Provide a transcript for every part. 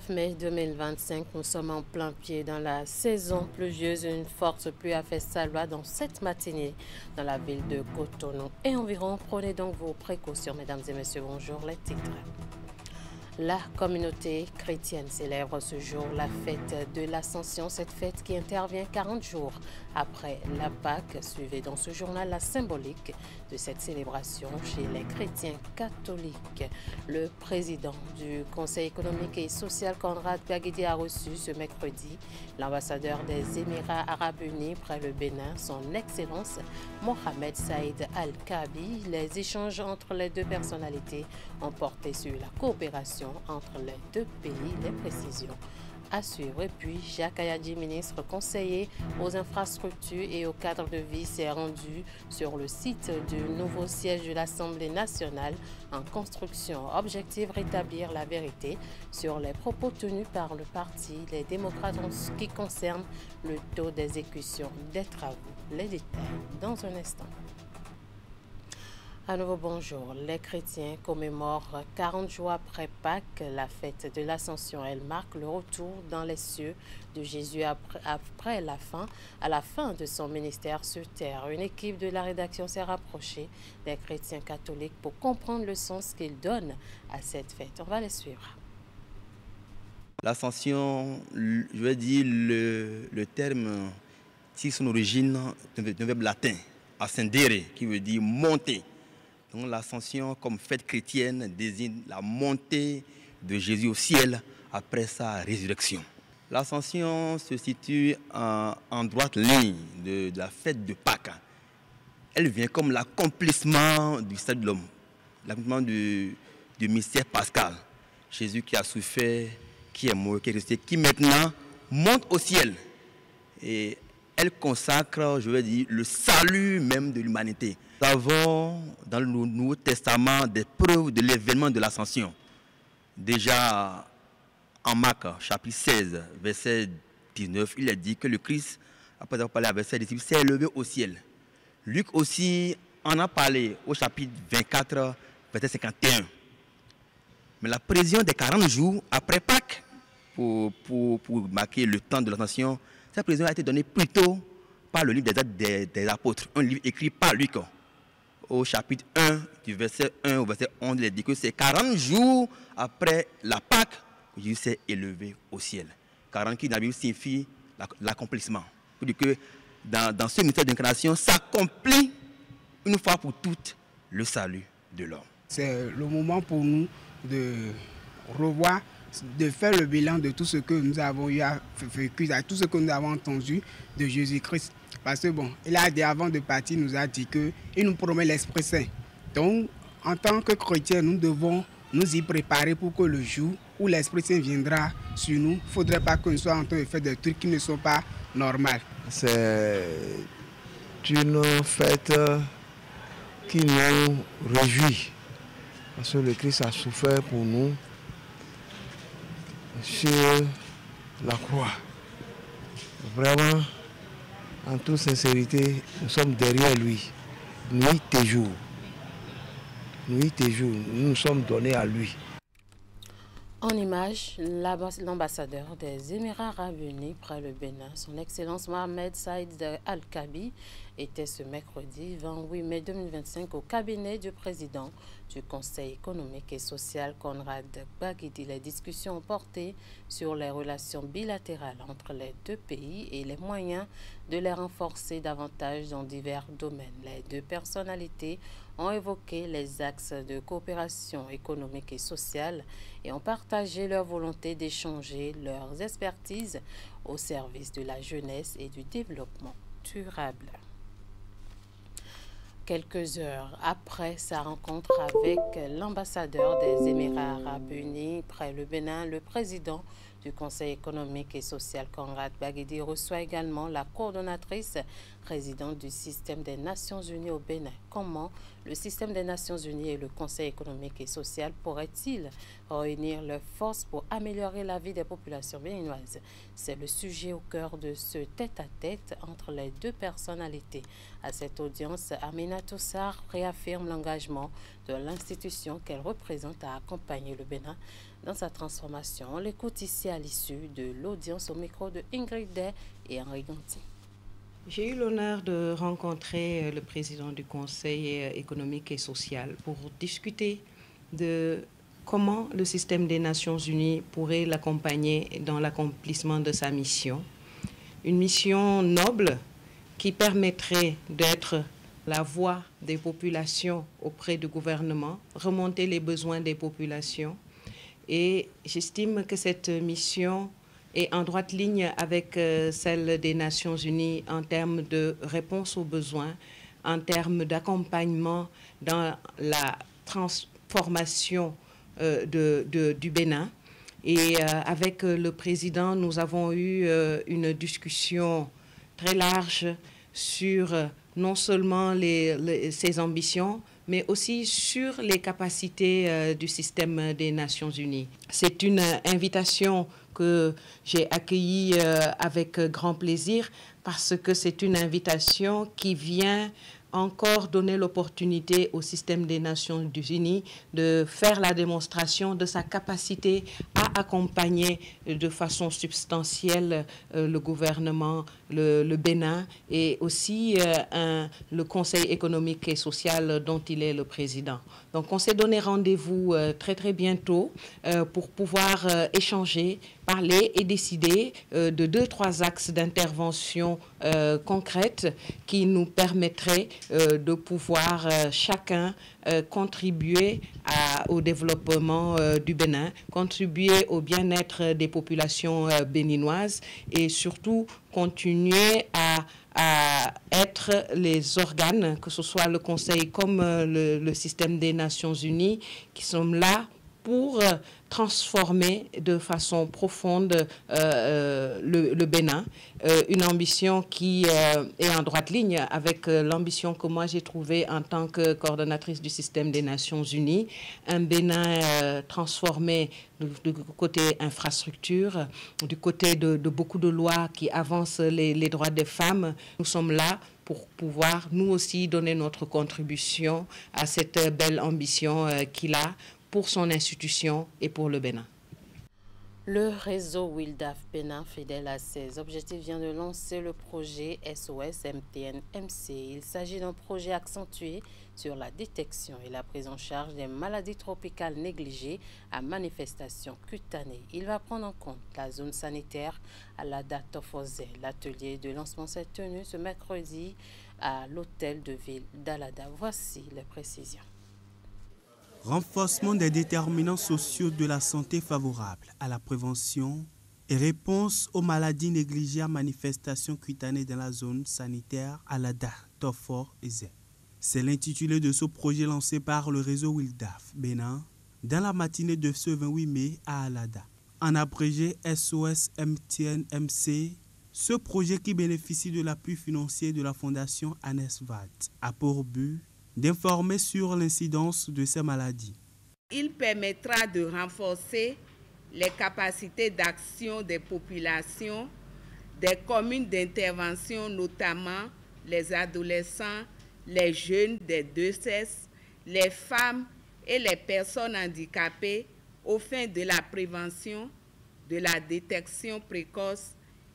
9 mai 2025, nous sommes en plein pied dans la saison pluvieuse. Une forte pluie a fait sa loi dans cette matinée dans la ville de Cotonou et environ. Prenez donc vos précautions, mesdames et messieurs. Bonjour, les titres. La communauté chrétienne célèbre ce jour la fête de l'Ascension, cette fête qui intervient 40 jours après la Pâque. Suivez dans ce journal la symbolique de cette célébration chez les chrétiens catholiques. Le président du Conseil économique et social, Conrad Baguidi, a reçu ce mercredi l'ambassadeur des Émirats arabes unis près le Bénin, son Excellence Mohamed Saïd Al-Kabi. Les échanges entre les deux personnalités ont porté sur la coopération entre les deux pays. Les précisions à suivre. Et puis, Jacques Ayadji, ministre conseiller aux infrastructures et au cadre de vie, s'est rendu sur le site du nouveau siège de l'Assemblée nationale en construction. Objectif, rétablir la vérité sur les propos tenus par le parti Les démocrates en ce qui concerne le taux d'exécution des travaux. Les détails dans un instant. À nouveau, bonjour. Les chrétiens commémorent 40 jours après Pâques la fête de l'Ascension. Elle marque le retour dans les cieux de Jésus à la fin de son ministère sur terre. Une équipe de la rédaction s'est rapprochée des chrétiens catholiques pour comprendre le sens qu'ils donnent à cette fête. On va les suivre. L'Ascension, je veux dire, le terme tire son origine d'un verbe latin, ascendere, qui veut dire monter. Donc l'Ascension, comme fête chrétienne, désigne la montée de Jésus au ciel après sa résurrection. L'Ascension se situe en droite ligne de la fête de Pâques. Elle vient comme l'accomplissement du salut de l'homme, l'accomplissement du mystère pascal. Jésus qui a souffert, qui est mort, qui est resté, qui maintenant monte au ciel. Et elle consacre, je veux dire, le salut même de l'humanité. Nous avons dans le Nouveau Testament des preuves de l'événement de l'Ascension. Déjà en Marc, chapitre 16, verset 19, il est dit que le Christ, après avoir parlé avec ses disciples, s'est élevé au ciel. Luc aussi en a parlé au chapitre 24, verset 51. Mais la prévision des 40 jours après Pâques, pour marquer le temps de l'Ascension, cette prévision a été donnée plutôt par le livre des Actes des Apôtres, un livre écrit par Luc. Au chapitre 1, du verset 1 au verset 11, il est dit que c'est 40 jours après la Pâque que Jésus s'est élevé au ciel. 40 qui dans la Bible signifie l'accomplissement. Pour dire que dans ce mystère d'incarnation s'accomplit une fois pour toutes le salut de l'homme. C'est le moment pour nous de revoir, de faire le bilan de tout ce que nous avons eu à vécu, de tout ce que nous avons entendu de Jésus-Christ. Parce que bon, il a dit avant de partir, il nous a dit qu'il nous promet l'Esprit Saint. Donc, en tant que chrétiens, nous devons nous y préparer pour que le jour où l'Esprit Saint viendra sur nous, il ne faudrait pas que nous soyons en train de faire des trucs qui ne sont pas normaux. C'est une fête qui nous réjouit. Parce que le Christ a souffert pour nous sur la croix. Vraiment, en toute sincérité, nous sommes derrière lui, nuit et jour. Nuit et jour, nous nous sommes donnés à lui. En image, l'ambassadeur des Émirats arabes unis près le Bénin, son Excellence Mohamed Saïd Al-Kabi, était ce mercredi 28 mai 2025 au cabinet du président du Conseil économique et social, Conrad Baguidi. Les discussions ont porté sur les relations bilatérales entre les deux pays et les moyens de les renforcer davantage dans divers domaines. Les deux personnalités ont évoqué les axes de coopération économique et sociale et ont partagé leur volonté d'échanger leurs expertises au service de la jeunesse et du développement durable. Quelques heures après sa rencontre avec l'ambassadeur des Émirats arabes unis près le Bénin, le président du Conseil économique et social, Conrad Baguidi, reçoit également la coordonnatrice résidente du système des Nations unies au Bénin. Comment Le système des Nations Unies et le Conseil économique et social pourraient-ils réunir leurs forces pour améliorer la vie des populations béninoises? C'est le sujet au cœur de ce tête-à-tête entre les deux personnalités. À cette audience, Aminatou Sarr réaffirme l'engagement de l'institution qu'elle représente à accompagner le Bénin dans sa transformation. On l'écoute ici à l'issue de l'audience au micro de Ingrid Day et Henri Ganti. J'ai eu l'honneur de rencontrer le président du Conseil économique et social pour discuter de comment le système des Nations Unies pourrait l'accompagner dans l'accomplissement de sa mission. Une mission noble qui permettrait d'être la voix des populations auprès du gouvernement, remonter les besoins des populations. Et j'estime que cette mission est en droite ligne avec celle des Nations Unies en termes de réponse aux besoins, en termes d'accompagnement dans la transformation du Bénin. Et avec le président, nous avons eu une discussion très large sur non seulement ses ambitions, mais aussi sur les capacités du système des Nations Unies. C'est une invitation que j'ai accueillie avec grand plaisir parce que c'est une invitation qui vient encore donner l'opportunité au système des Nations Unies de faire la démonstration de sa capacité à accompagner de façon substantielle le gouvernement, le Bénin et aussi le Conseil économique et social dont il est le président. Donc on s'est donné rendez-vous très très bientôt pour pouvoir échanger, parler et décider de 2-3 axes d'intervention concrètes qui nous permettraient de pouvoir chacun contribuer au développement du Bénin, contribuer au bien-être des populations béninoises et surtout continuer à être les organes, que ce soit le Conseil comme le système des Nations Unies, qui sont là pour transformer de façon profonde le Bénin. Une ambition qui est en droite ligne avec l'ambition que moi j'ai trouvée en tant que coordonnatrice du système des Nations Unies. Un Bénin transformé du côté infrastructure, du côté de beaucoup de lois qui avancent les droits des femmes. Nous sommes là pour pouvoir nous aussi donner notre contribution à cette belle ambition qu'il a pour son institution et pour le Bénin. Le réseau WILDAF Bénin, fidèle à ses objectifs, vient de lancer le projet SOS MTN-MC. Il s'agit d'un projet accentué sur la détection et la prise en charge des maladies tropicales négligées à manifestation cutanée. Il va prendre en compte la zone sanitaire à la date opposée. L'atelier de lancement s'est tenu ce mercredi à l'hôtel de ville d'Alada. Voici les précisions. Renforcement des déterminants sociaux de la santé favorables à la prévention et réponse aux maladies négligées à manifestation cutanée dans la zone sanitaire à la Dartofor Eze. C'est l'intitulé de ce projet lancé par le réseau WILDAF Bénin dans la matinée de ce 28 mai à Alada. En abrégé SOS MTN MC, ce projet qui bénéficie de l'appui financier de la fondation ANESVAD a pour but d'informer sur l'incidence de ces maladies. Il permettra de renforcer les capacités d'action des populations, des communes d'intervention, notamment les adolescents, les jeunes des deux sexes, les femmes et les personnes handicapées aux fins de la prévention, de la détection précoce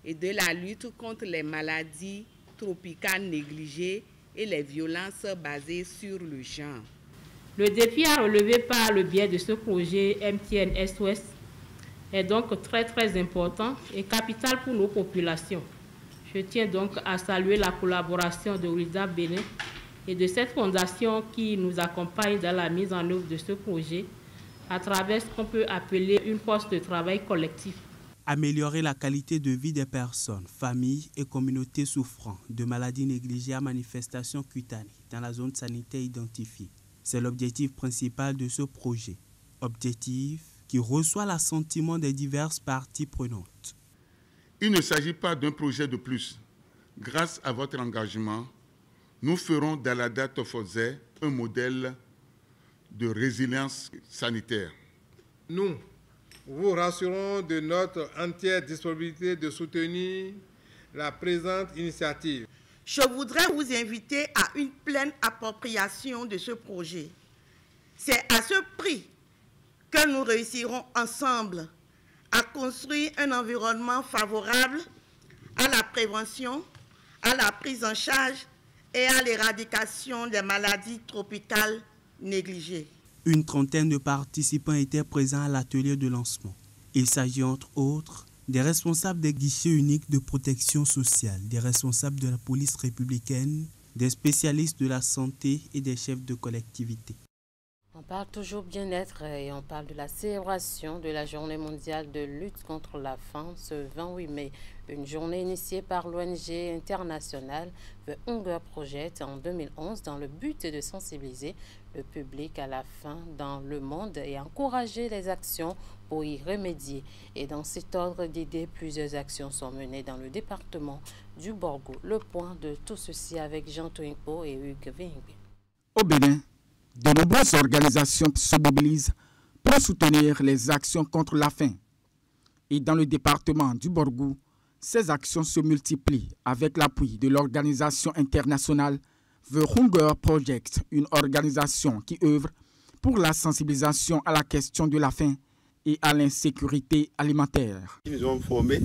et de la lutte contre les maladies tropicales négligées et les violences basées sur le genre. Le défi à relever par le biais de ce projet MTN SOS est donc très important et capital pour nos populations. Je tiens donc à saluer la collaboration de WILDAF Bénin et de cette fondation qui nous accompagne dans la mise en œuvre de ce projet à travers ce qu'on peut appeler une force de travail collectif. Améliorer la qualité de vie des personnes, familles et communautés souffrant de maladies négligées à manifestation cutanée dans la zone sanitaire identifiée. C'est l'objectif principal de ce projet. Objectif qui reçoit l'assentiment des diverses parties prenantes. Il ne s'agit pas d'un projet de plus. Grâce à votre engagement, Nous ferons d'Alada Tofozé un modèle de résilience sanitaire. Nous vous rassurons de notre entière disponibilité de soutenir la présente initiative. Je voudrais vous inviter à une pleine appropriation de ce projet. C'est à ce prix que nous réussirons ensemble à construire un environnement favorable à la prévention, à la prise en charge et à l'éradication des maladies tropicales négligées. Une trentaine de participants étaient présents à l'atelier de lancement. Il s'agit entre autres des responsables des guichets uniques de protection sociale, des responsables de la police républicaine, des spécialistes de la santé et des chefs de collectivité. On parle toujours bien-être et on parle de la célébration de la Journée mondiale de lutte contre la faim ce 28 mai. Une journée initiée par l'ONG internationale The Hunger Project en 2011 dans le but de sensibiliser le public à la faim dans le monde et encourager les actions pour y remédier. Et dans cet ordre d'idées, plusieurs actions sont menées dans le département du Borgo. Le point de tout ceci avec Jean Touinpo et Hugues Vingbe. Au Bénin, de nombreuses organisations se mobilisent pour soutenir les actions contre la faim. Et dans le département du Borgo, ces actions se multiplient avec l'appui de l'organisation internationale The Hunger Project, une organisation qui œuvre pour la sensibilisation à la question de la faim et à l'insécurité alimentaire. Ils nous ont formé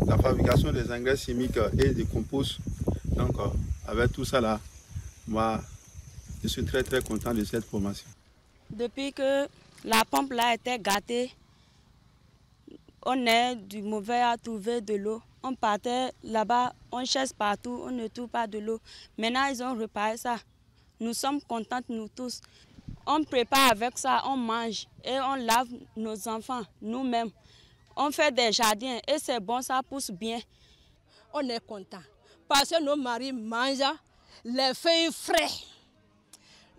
la fabrication des engrais chimiques et des composts. Donc, avec tout ça là, moi, je suis très content de cette formation. Depuis que la pompe là était gâtée, on est du mauvais à trouver de l'eau. On partait là-bas, on cherche partout, on ne trouve pas de l'eau. Maintenant, ils ont réparé ça. Nous sommes contents, nous tous. On prépare avec ça, on mange et on lave nos enfants nous-mêmes. On fait des jardins et c'est bon, ça pousse bien. On est content parce que nos maris mangent les feuilles frais.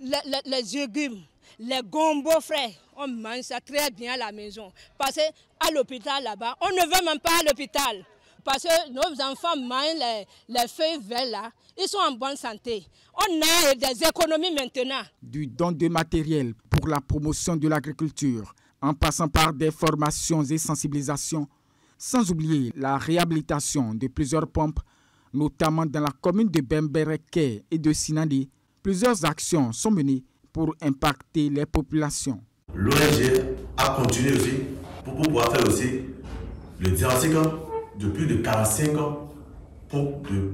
Les légumes, les gombos frais, on mange ça très bien à la maison. Parce qu'à l'hôpital là-bas, on ne va même pas à l'hôpital. Parce que nos enfants mangent les feuilles vertes là, ils sont en bonne santé. On a des économies maintenant. Du don de matériel pour la promotion de l'agriculture, en passant par des formations et sensibilisations, sans oublier la réhabilitation de plusieurs pompes, notamment dans la commune de Bembereke et de Sinandi. Plusieurs actions sont menées pour impacter les populations. L'ONG a continué aussi pour pouvoir faire aussi le diagnostic de plus de 45 pompes de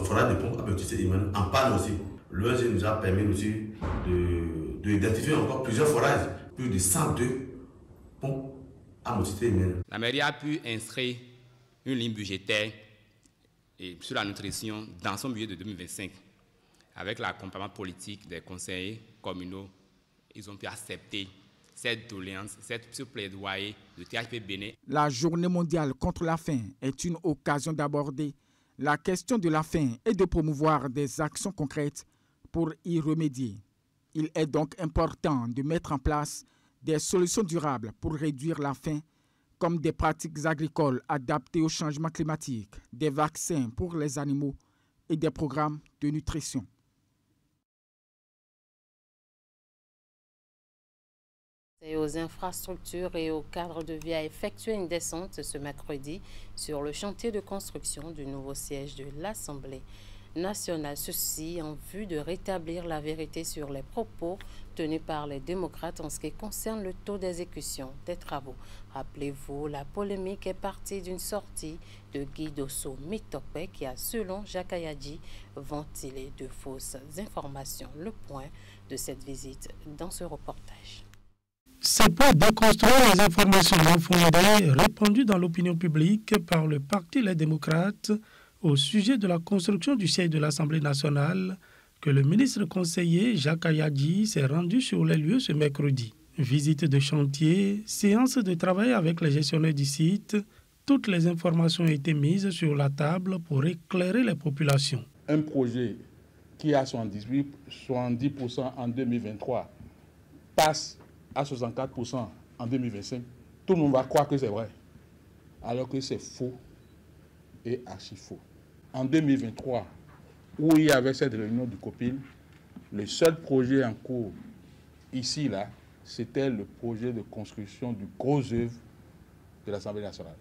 forage de pompes à motricité humaine en panne aussi. L'ONG nous a permis aussi d'identifier encore plusieurs forages, plus de 102 pompes à motricité humaine. La mairie a pu inscrire une ligne budgétaire sur la nutrition dans son budget de 2025. Avec l'accompagnement politique des conseillers communaux, ils ont pu accepter cette doléance, ce plaidoyer de THP Bénin. La Journée mondiale contre la faim est une occasion d'aborder la question de la faim et de promouvoir des actions concrètes pour y remédier. Il est donc important de mettre en place des solutions durables pour réduire la faim, comme des pratiques agricoles adaptées au changement climatique, des vaccins pour les animaux et des programmes de nutrition. Et aux infrastructures et au cadre de vie a effectué une descente ce mercredi sur le chantier de construction du nouveau siège de l'Assemblée nationale. Ceci en vue de rétablir la vérité sur les propos tenus par les démocrates en ce qui concerne le taux d'exécution des travaux. Rappelez-vous, la polémique est partie d'une sortie de Guy Dosso Mitope qui a, selon Jacques Ayadji, ventilé de fausses informations. Le point de cette visite dans ce reportage. C'est pour déconstruire les informations non fondées répandues dans l'opinion publique par le Parti Les Démocrates au sujet de la construction du siège de l'Assemblée nationale que le ministre conseiller Jacques Ayadji s'est rendu sur les lieux ce mercredi. Visite de chantier, séance de travail avec les gestionnaires du site, toutes les informations ont été mises sur la table pour éclairer les populations. Un projet qui a 70% en 2023 passe à 64% en 2025, tout le monde va croire que c'est vrai, alors que c'est faux et archi faux. En 2023, où il y avait cette réunion du COPIL, le seul projet en cours ici, là, c'était le projet de construction du gros œuvre de l'Assemblée nationale.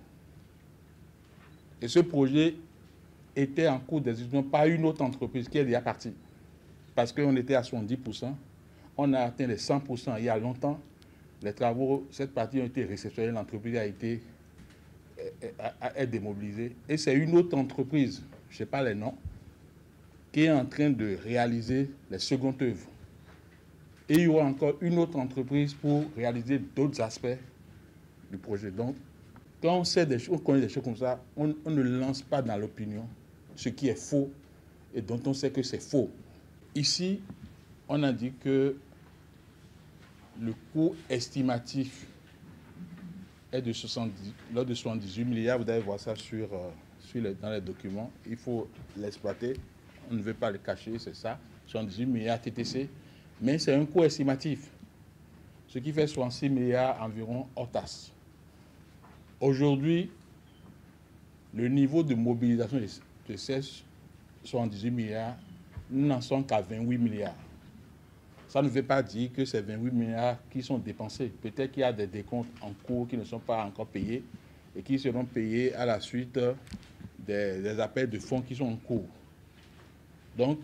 Et ce projet était en cours d'exécution par une autre entreprise qui est déjà partie. Parce qu'on était à 70%, on a atteint les 100% il y a longtemps. Les travaux, cette partie ont été réceptionnés, l'entreprise a été démobilisée. Et c'est une autre entreprise, je ne sais pas les noms, qui est en train de réaliser les secondes œuvres. Et il y aura encore une autre entreprise pour réaliser d'autres aspects du projet. Donc, quand on connaît des choses comme ça, on ne lance pas dans l'opinion ce qui est faux et dont on sait que c'est faux. Ici, on a dit que le coût estimatif est de 78 milliards. Vous allez voir ça dans les documents. Il faut l'exploiter. On ne veut pas le cacher, c'est ça. 78 milliards TTC. Mais c'est un coût estimatif. Ce qui fait 66 milliards environ hors taxe. Aujourd'hui, le niveau de mobilisation de ces 78 milliards, nous n'en sommes qu'à 28 milliards. Ça ne veut pas dire que ces 28 milliards qui sont dépensés, peut-être qu'il y a des décomptes en cours qui ne sont pas encore payés et qui seront payés à la suite des appels de fonds qui sont en cours. Donc,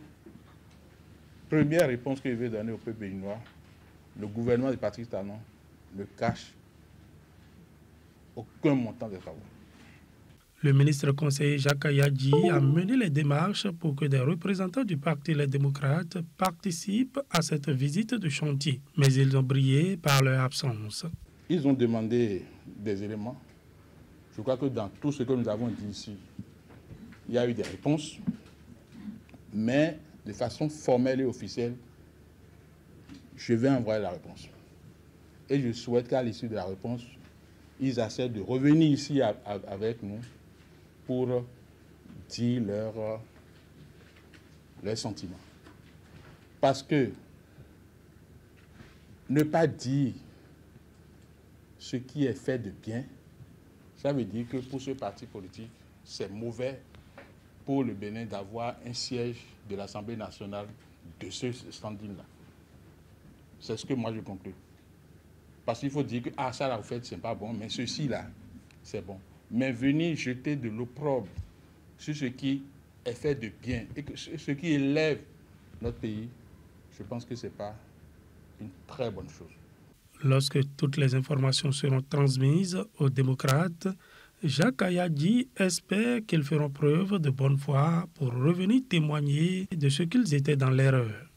première réponse que je vais donner au peuple béninois, le gouvernement de Patrice Talon ne cache aucun montant des travaux. Le ministre conseiller Jacques Ayadji a mené les démarches pour que des représentants du Parti Les Démocrates participent à cette visite de chantier. Mais ils ont brillé par leur absence. Ils ont demandé des éléments. Je crois que dans tout ce que nous avons dit ici, il y a eu des réponses. Mais de façon formelle et officielle, je vais envoyer la réponse. Et je souhaite qu'à l'issue de la réponse, ils essaient de revenir ici avec nous pour dire leurs sentiments. Parce que ne pas dire ce qui est fait de bien, ça veut dire que pour ce parti politique, c'est mauvais pour le Bénin d'avoir un siège de l'Assemblée nationale de ce standing-là. C'est ce que moi je conclue. Parce qu'il faut dire que ça là, vous faites, c'est pas bon, mais ceci-là, c'est bon. Mais venir jeter de l'opprobre sur ce qui est fait de bien et que ce qui élève notre pays, je pense que ce n'est pas une très bonne chose. Lorsque toutes les informations seront transmises aux démocrates, Jacques Ayadji espère qu'ils feront preuve de bonne foi pour revenir témoigner de ce qu'ils étaient dans l'erreur.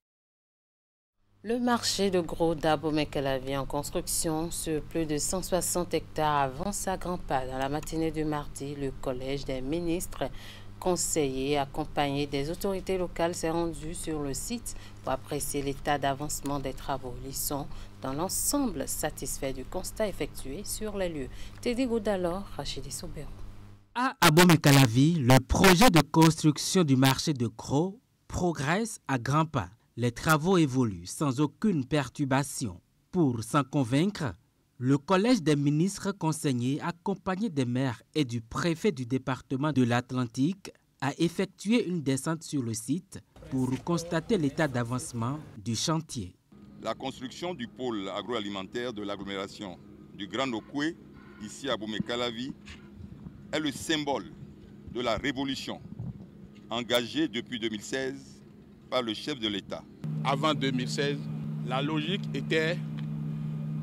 Le marché de gros d'Abomey-Calavi en construction sur plus de 160 hectares avance à grands pas. Dans la matinée du mardi, le Collège des ministres conseillers accompagné des autorités locales s'est rendu sur le site pour apprécier l'état d'avancement des travaux. Ils sont dans l'ensemble satisfaits du constat effectué sur les lieux. Teddy Goudalor, Rachidi Soubero. À Abomey-Calavi, le projet de construction du marché de gros progresse à grands pas. Les travaux évoluent sans aucune perturbation. Pour s'en convaincre, le Collège des ministres conseillers, accompagné des maires et du préfet du département de l'Atlantique, a effectué une descente sur le site pour constater l'état d'avancement du chantier. La construction du pôle agroalimentaire de l'agglomération du Grand Okoué, ici à Abomey-Calavi, est le symbole de la révolution engagée depuis 2016 par le chef de l'État. Avant 2016, la logique était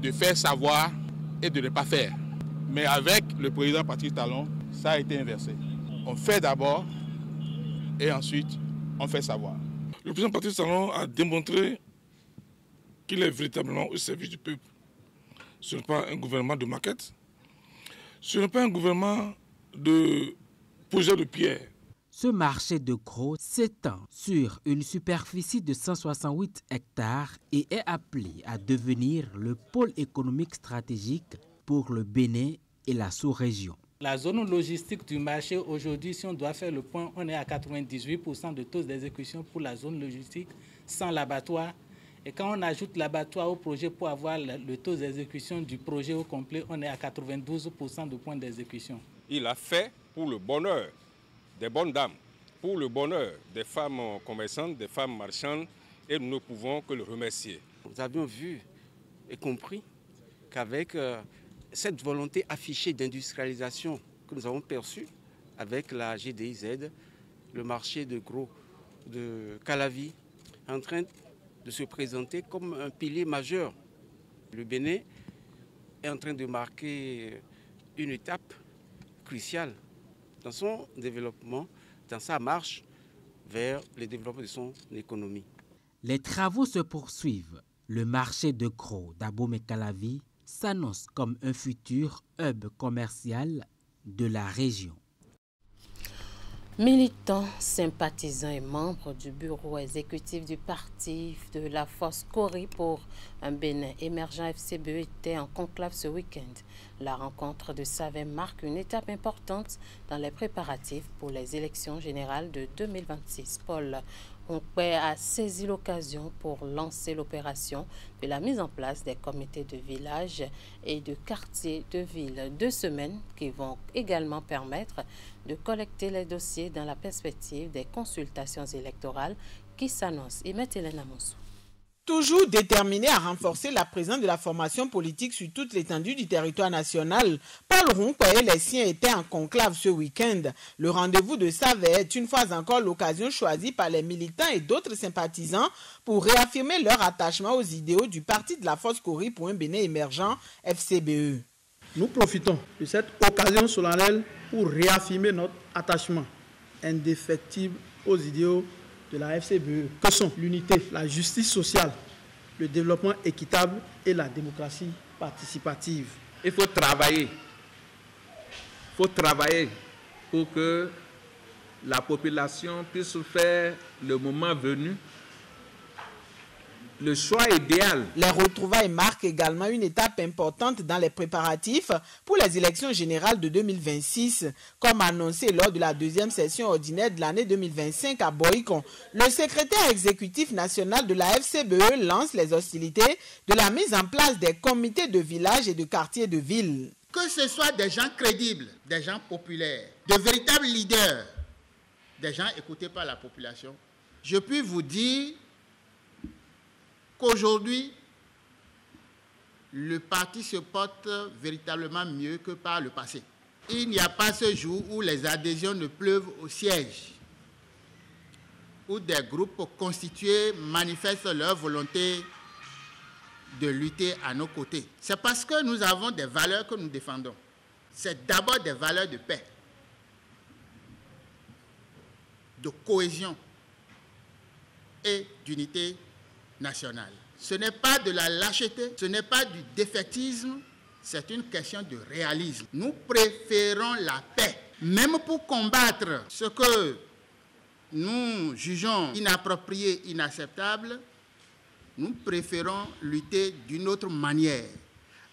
de faire savoir et de ne pas faire. Mais avec le président Patrice Talon, ça a été inversé. On fait d'abord et ensuite on fait savoir. Le président Patrice Talon a démontré qu'il est véritablement au service du peuple. Ce n'est pas un gouvernement de maquette, ce n'est pas un gouvernement de poseur de pierre. Ce marché de gros s'étend sur une superficie de 168 hectares et est appelé à devenir le pôle économique stratégique pour le Bénin et la sous-région. La zone logistique du marché, aujourd'hui, si on doit faire le point, on est à 98% de taux d'exécution pour la zone logistique sans l'abattoir. Et quand on ajoute l'abattoir au projet pour avoir le taux d'exécution du projet au complet, on est à 92% de points d'exécution. Il a fait pour le bonheur des bonnes dames pour le bonheur des femmes commerçantes, des femmes marchandes, et nous ne pouvons que le remercier. Nous avions vu et compris qu'avec cette volonté affichée d'industrialisation que nous avons perçue avec la GDIZ, le marché de gros de Calavi est en train de se présenter comme un pilier majeur. Le Bénin est en train de marquer une étape cruciale dans son développement, dans sa marche vers le développement de son économie. Les travaux se poursuivent. Le marché de gros d'Abomey-Calavi s'annonce comme un futur hub commercial de la région. Militants, sympathisants et membres du bureau exécutif du parti de la force Cori pour un Bénin émergent FCBE étaient en conclave ce week-end. La rencontre de Savin marque une étape importante dans les préparatifs pour les élections générales de 2026. Paul Hunkwe a saisi l'occasion pour lancer l'opération de la mise en place des comités de village et de quartier de ville. 2 semaines qui vont également permettre de collecter les dossiers dans la perspective des consultations électorales qui s'annoncent. Y met Hélène Moussou. Toujours déterminé à renforcer la présence de la formation politique sur toute l'étendue du territoire national, Paul Hunkwe et les siens étaient en conclave ce week-end. Le rendez-vous de Savin est une fois encore l'occasion choisie par les militants et d'autres sympathisants pour réaffirmer leur attachement aux idéaux du parti de la force Cori pour un Bénin émergent FCBE. Nous profitons de cette occasion solennelle pour réaffirmer notre attachement indéfectible aux idéaux de la FCBE, que sont l'unité, la justice sociale, le développement équitable et la démocratie participative. Il faut travailler pour que la population puisse faire, le moment venu, le choix idéal. Les retrouvailles marquent également une étape importante dans les préparatifs pour les élections générales de 2026. Comme annoncé lors de la 2e session ordinaire de l'année 2025 à Boïcon, le secrétaire exécutif national de la FCBE lance les hostilités de la mise en place des comités de village et de quartier de ville. Que ce soit des gens crédibles, des gens populaires, de véritables leaders, des gens écoutés par la population, je puis vous dire qu'aujourd'hui, le parti se porte véritablement mieux que par le passé. Il n'y a pas ce jour où les adhésions ne pleuvent au siège, où des groupes constitués manifestent leur volonté de lutter à nos côtés. C'est parce que nous avons des valeurs que nous défendons. C'est d'abord des valeurs de paix, de cohésion et d'unité nationale. Ce n'est pas de la lâcheté, ce n'est pas du défaitisme, c'est une question de réalisme. Nous préférons la paix, même pour combattre ce que nous jugeons inapproprié, inacceptable. Nous préférons lutter d'une autre manière,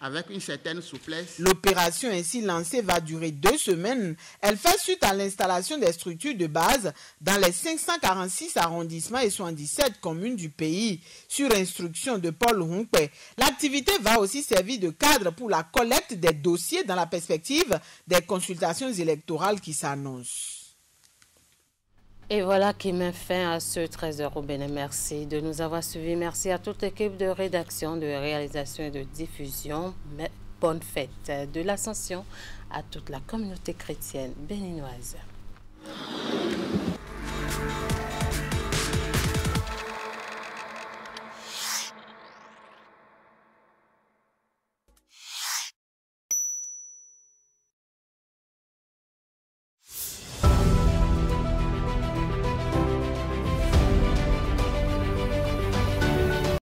avec une certaine souplesse. L'opération ainsi lancée va durer 2 semaines. Elle fait suite à l'installation des structures de base dans les 546 arrondissements et 77 communes du pays, sur instruction de Paul Hunkwe. L'activité va aussi servir de cadre pour la collecte des dossiers dans la perspective des consultations électorales qui s'annoncent. Et voilà qui met fin à ce 13h au Bénin. Merci de nous avoir suivis. Merci à toute l'équipe de rédaction, de réalisation et de diffusion. Bonne fête de l'Ascension à toute la communauté chrétienne béninoise.